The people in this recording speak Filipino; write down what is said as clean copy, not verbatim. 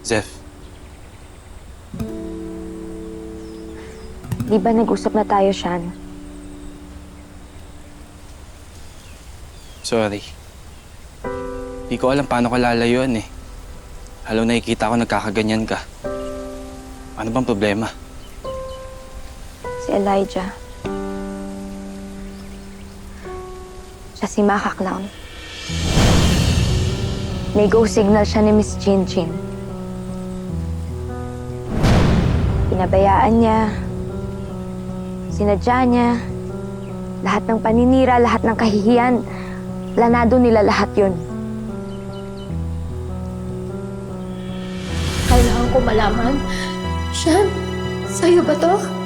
Zeph, Di ba nag-usap na tayo, Sean? sorry. Di ko alam paano ka lalayuan eh. Halo, nakikita ko nagkakaganyan ka. Ano bang problema? Si Elijah. Siya si Maka Clown. May go signal siya ni Miss Chin Chin. Pinabayaan niya. Sinadya niya. Lahat ng paninira, lahat ng kahihiyan. Planado nila lahat yun. Kailangan ko malaman. Sean, sa'yo ba to?